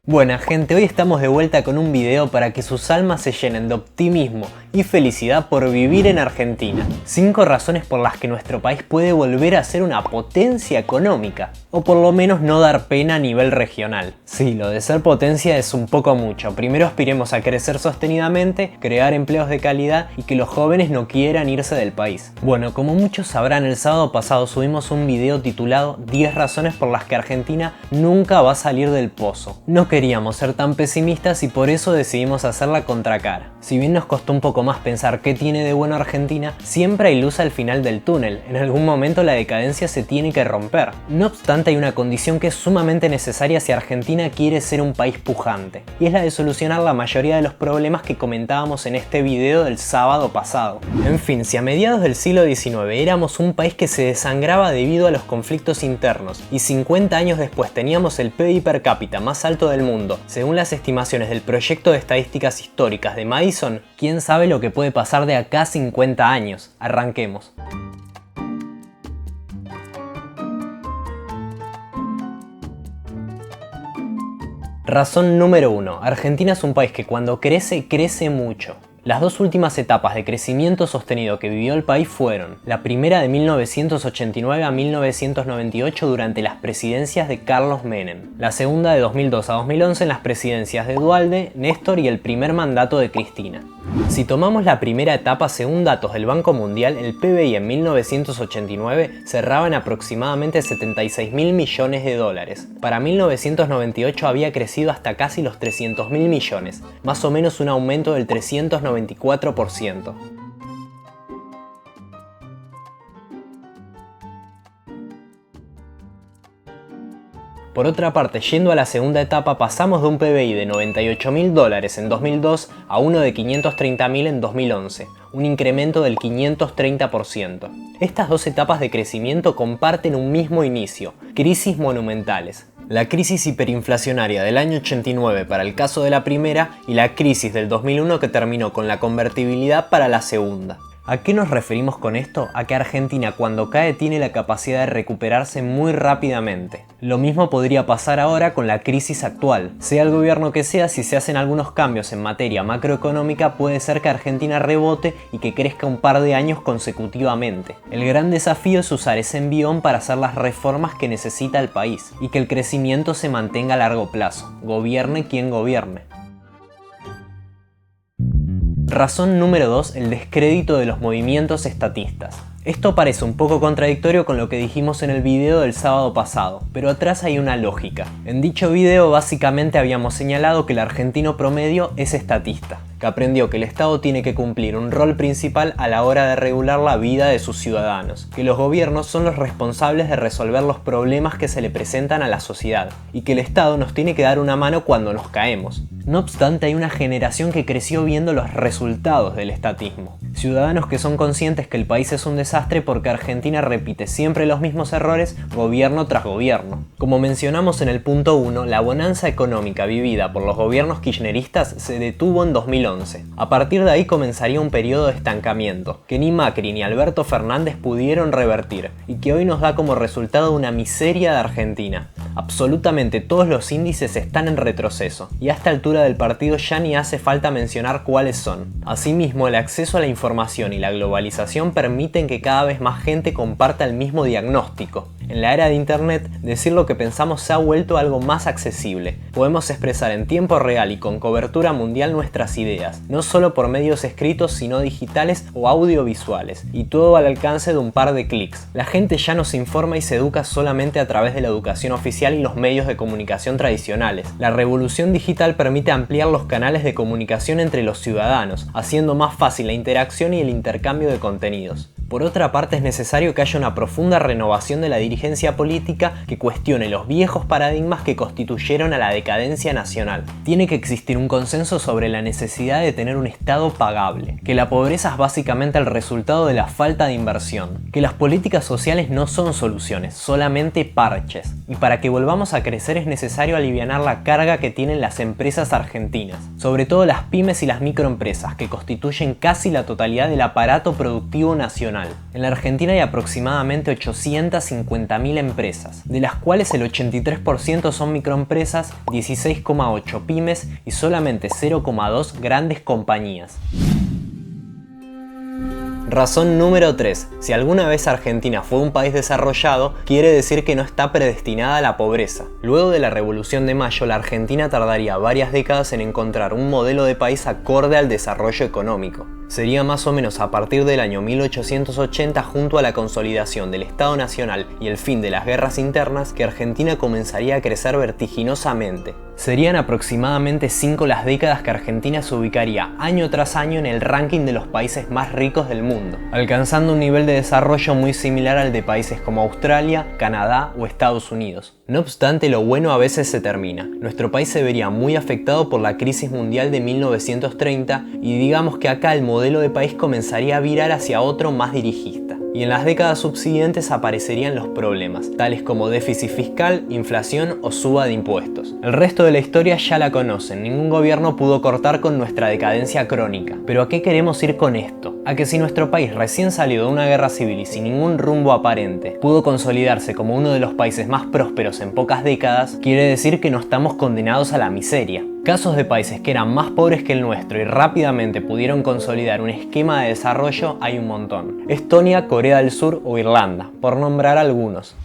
Buena gente, hoy estamos de vuelta con un video para que sus almas se llenen de optimismo y felicidad por vivir en Argentina. 5 razones por las que nuestro país puede volver a ser una potencia económica, o por lo menos no dar pena a nivel regional. Sí, lo de ser potencia es un poco mucho. Primero aspiremos a crecer sostenidamente, crear empleos de calidad y que los jóvenes no quieran irse del país. Bueno, como muchos sabrán, el sábado pasado subimos un video titulado 10 razones por las que Argentina nunca va a salir del pozo. No queríamos ser tan pesimistas y por eso decidimos hacer la contracara. Si bien nos costó un poco más pensar qué tiene de bueno Argentina, siempre hay luz al final del túnel. En algún momento la decadencia se tiene que romper. No obstante, hay una condición que es sumamente necesaria si Argentina quiere ser un país pujante, y es la de solucionar la mayoría de los problemas que comentábamos en este video del sábado pasado. En fin, si a mediados del siglo XIX éramos un país que se desangraba debido a los conflictos internos y 50 años después teníamos el PBI per cápita más alto del mundo, según las estimaciones del Proyecto de Estadísticas Históricas de Madison, ¿quién sabe lo que puede pasar de acá a 50 años? Arranquemos. Razón número 1. Argentina es un país que cuando crece, crece mucho. Las dos últimas etapas de crecimiento sostenido que vivió el país fueron la primera de 1989 a 1998 durante las presidencias de Carlos Menem, la segunda de 2002 a 2011 en las presidencias de Dualde, Néstor y el primer mandato de Cristina. Si tomamos la primera etapa, según datos del Banco Mundial, el PBI en 1989 cerraba en aproximadamente 76.000 millones de dólares. Para 1998 había crecido hasta casi los 300.000 millones, más o menos un aumento del 394%. Por otra parte, yendo a la segunda etapa, pasamos de un PBI de 98.000 dólares en 2002 a uno de 530.000 en 2011, un incremento del 530%. Estas dos etapas de crecimiento comparten un mismo inicio, crisis monumentales. La crisis hiperinflacionaria del año 89 para el caso de la primera y la crisis del 2001 que terminó con la convertibilidad para la segunda. ¿A qué nos referimos con esto? A que Argentina cuando cae tiene la capacidad de recuperarse muy rápidamente. Lo mismo podría pasar ahora con la crisis actual. Sea el gobierno que sea, si se hacen algunos cambios en materia macroeconómica, puede ser que Argentina rebote y que crezca un par de años consecutivamente. El gran desafío es usar ese envión para hacer las reformas que necesita el país y que el crecimiento se mantenga a largo plazo, gobierne quien gobierne. Razón número 2. El descrédito de los movimientos estatistas. Esto parece un poco contradictorio con lo que dijimos en el video del sábado pasado, pero atrás hay una lógica. En dicho video básicamente habíamos señalado que el argentino promedio es estatista, que aprendió que el Estado tiene que cumplir un rol principal a la hora de regular la vida de sus ciudadanos, que los gobiernos son los responsables de resolver los problemas que se le presentan a la sociedad, y que el Estado nos tiene que dar una mano cuando nos caemos. No obstante, hay una generación que creció viendo los resultados del estatismo. Ciudadanos que son conscientes que el país es un desastre porque Argentina repite siempre los mismos errores gobierno tras gobierno. Como mencionamos en el punto 1, la bonanza económica vivida por los gobiernos kirchneristas se detuvo en 2011. A partir de ahí comenzaría un periodo de estancamiento, que ni Macri ni Alberto Fernández pudieron revertir, y que hoy nos da como resultado una miseria de Argentina. Absolutamente todos los índices están en retroceso, y a esta altura del partido ya ni hace falta mencionar cuáles son. Asimismo, el acceso a la información y la globalización permiten que cada vez más gente comparta el mismo diagnóstico. En la era de internet, decir lo que pensamos se ha vuelto algo más accesible. Podemos expresar en tiempo real y con cobertura mundial nuestras ideas, no solo por medios escritos sino digitales o audiovisuales, y todo al alcance de un par de clics. La gente ya no se informa y se educa solamente a través de la educación oficial y los medios de comunicación tradicionales. La revolución digital permite ampliar los canales de comunicación entre los ciudadanos, haciendo más fácil la interacción y el intercambio de contenidos. Por otra parte, es necesario que haya una profunda renovación de la dirigencia política que cuestione los viejos paradigmas que constituyeron a la decadencia nacional. Tiene que existir un consenso sobre la necesidad de tener un Estado pagable, que la pobreza es básicamente el resultado de la falta de inversión, que las políticas sociales no son soluciones, solamente parches, y para que volvamos a crecer es necesario alivianar la carga que tienen las empresas argentinas, sobre todo las pymes y las microempresas, que constituyen casi la totalidad del aparato productivo nacional. nacional. En la Argentina hay aproximadamente 850.000 empresas, de las cuales el 83% son microempresas, 16,8 pymes y solamente 0,2 grandes compañías. Razón número 3. Si alguna vez Argentina fue un país desarrollado, quiere decir que no está predestinada a la pobreza. Luego de la Revolución de Mayo, la Argentina tardaría varias décadas en encontrar un modelo de país acorde al desarrollo económico. Sería más o menos a partir del año 1880, junto a la consolidación del Estado Nacional y el fin de las guerras internas, que Argentina comenzaría a crecer vertiginosamente. Serían aproximadamente 5 las décadas que Argentina se ubicaría año tras año en el ranking de los países más ricos del mundo, alcanzando un nivel de desarrollo muy similar al de países como Australia, Canadá o Estados Unidos. No obstante, lo bueno a veces se termina. Nuestro país se vería muy afectado por la crisis mundial de 1930 y digamos que acá el modelo de país comenzaría a virar hacia otro más dirigista. Y en las décadas subsiguientes aparecerían los problemas, tales como déficit fiscal, inflación o suba de impuestos. El resto de la historia ya la conocen, ningún gobierno pudo cortar con nuestra decadencia crónica. Pero ¿a qué queremos ir con esto? A que si nuestro país recién salido de una guerra civil y sin ningún rumbo aparente pudo consolidarse como uno de los países más prósperos en pocas décadas, quiere decir que no estamos condenados a la miseria. Casos de países que eran más pobres que el nuestro y rápidamente pudieron consolidar un esquema de desarrollo hay un montón. Estonia, Corea del Sur o Irlanda, por nombrar algunos.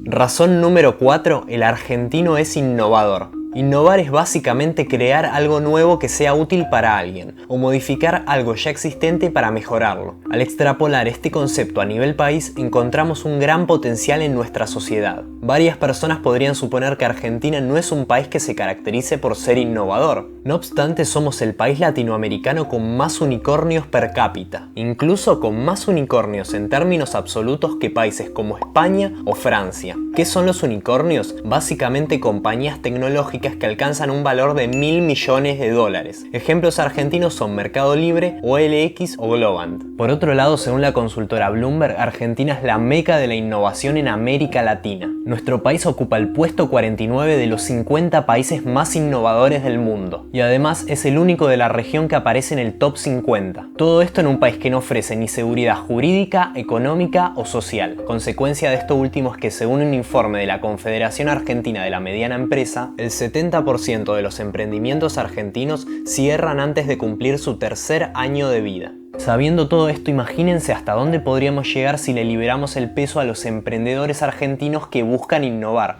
Razón número 4. El argentino es innovador. Innovar es básicamente crear algo nuevo que sea útil para alguien, o modificar algo ya existente para mejorarlo. Al extrapolar este concepto a nivel país, encontramos un gran potencial en nuestra sociedad. Varias personas podrían suponer que Argentina no es un país que se caracterice por ser innovador. No obstante, somos el país latinoamericano con más unicornios per cápita, incluso con más unicornios en términos absolutos que países como España o Francia. ¿Qué son los unicornios? Básicamente compañías tecnológicas que alcanzan un valor de $1.000 millones. Ejemplos argentinos son Mercado Libre, OLX o Globant. Por otro lado, según la consultora Bloomberg, Argentina es la meca de la innovación en América Latina. Nuestro país ocupa el puesto 49 de los 50 países más innovadores del mundo, y además es el único de la región que aparece en el top 50. Todo esto en un país que no ofrece ni seguridad jurídica, económica o social. Consecuencia de esto último es que, según un informe de la Confederación Argentina de la Mediana Empresa, el 70% de los emprendimientos argentinos cierran antes de cumplir su tercer año de vida. Sabiendo todo esto, imagínense hasta dónde podríamos llegar si le liberamos el peso a los emprendedores argentinos que buscan innovar.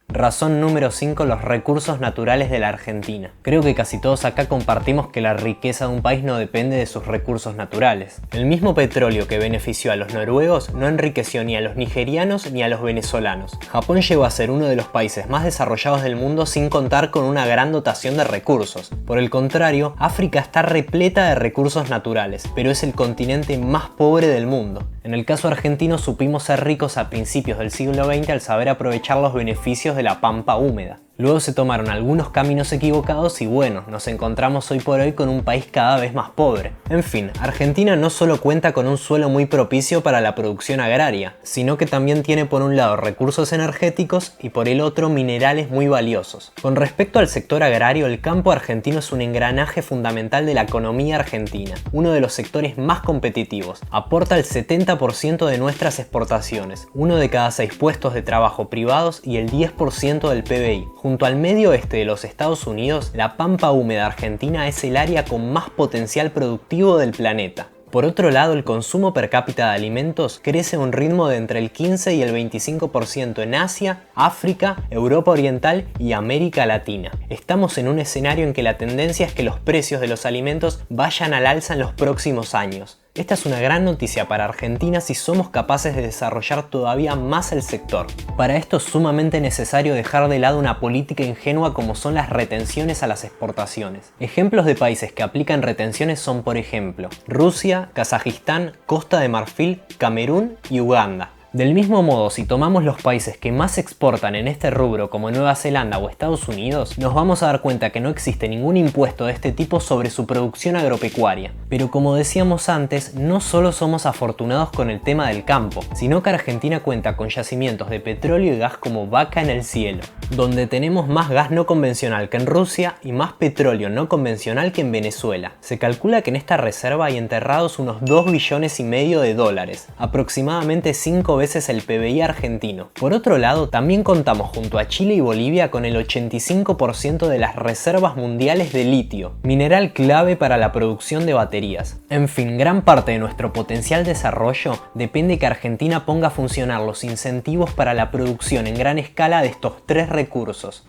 Razón número 5. Los recursos naturales de la Argentina. Creo que casi todos acá compartimos que la riqueza de un país no depende de sus recursos naturales. El mismo petróleo que benefició a los noruegos no enriqueció ni a los nigerianos ni a los venezolanos. Japón llegó a ser uno de los países más desarrollados del mundo sin contar con una gran dotación de recursos. Por el contrario, África está repleta de recursos naturales, pero es el continente más pobre del mundo. En el caso argentino supimos ser ricos a principios del siglo XX al saber aprovechar los beneficios de la pampa húmeda. Luego se tomaron algunos caminos equivocados y bueno, nos encontramos hoy por hoy con un país cada vez más pobre. En fin, Argentina no solo cuenta con un suelo muy propicio para la producción agraria, sino que también tiene por un lado recursos energéticos y por el otro minerales muy valiosos. Con respecto al sector agrario, el campo argentino es un engranaje fundamental de la economía argentina, uno de los sectores más competitivos. Aporta el 70% de nuestras exportaciones, 1 de cada 6 puestos de trabajo privados y el 10% del PBI. Junto al medio oeste de los Estados Unidos, la pampa húmeda argentina es el área con más potencial productivo del planeta. Por otro lado, el consumo per cápita de alimentos crece a un ritmo de entre el 15 y el 25% en Asia, África, Europa Oriental y América Latina. Estamos en un escenario en que la tendencia es que los precios de los alimentos vayan al alza en los próximos años. Esta es una gran noticia para Argentina si somos capaces de desarrollar todavía más el sector. Para esto es sumamente necesario dejar de lado una política ingenua como son las retenciones a las exportaciones. Ejemplos de países que aplican retenciones son, por ejemplo, Rusia, Kazajistán, Costa de Marfil, Camerún y Uganda. Del mismo modo, si tomamos los países que más exportan en este rubro como Nueva Zelanda o Estados Unidos, nos vamos a dar cuenta que no existe ningún impuesto de este tipo sobre su producción agropecuaria. Pero como decíamos antes, no solo somos afortunados con el tema del campo, sino que Argentina cuenta con yacimientos de petróleo y gas como vaca en el cielo, donde tenemos más gas no convencional que en Rusia y más petróleo no convencional que en Venezuela. Se calcula que en esta reserva hay enterrados unos 2,5 billones de dólares, aproximadamente 5 veces el PBI argentino. Por otro lado, también contamos junto a Chile y Bolivia con el 85% de las reservas mundiales de litio, mineral clave para la producción de baterías. En fin, gran parte de nuestro potencial desarrollo depende que Argentina ponga a funcionar los incentivos para la producción en gran escala de estos tres recursos.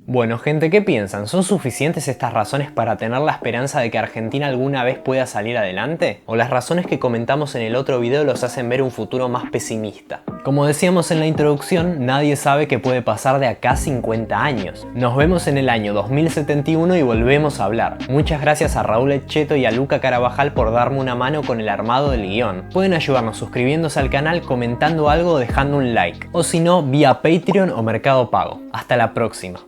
Bueno gente, ¿qué piensan? ¿Son suficientes estas razones para tener la esperanza de que Argentina alguna vez pueda salir adelante? ¿O las razones que comentamos en el otro video los hacen ver un futuro más pesimista? Como decíamos en la introducción, nadie sabe qué puede pasar de acá a 50 años. Nos vemos en el año 2071 y volvemos a hablar. Muchas gracias a Raúl Etcheto y a Luca Carabajal por darme una mano con el armado del guión. Pueden ayudarnos suscribiéndose al canal, comentando algo o dejando un like. O si no, vía Patreon o Mercado Pago. Hasta la próxima.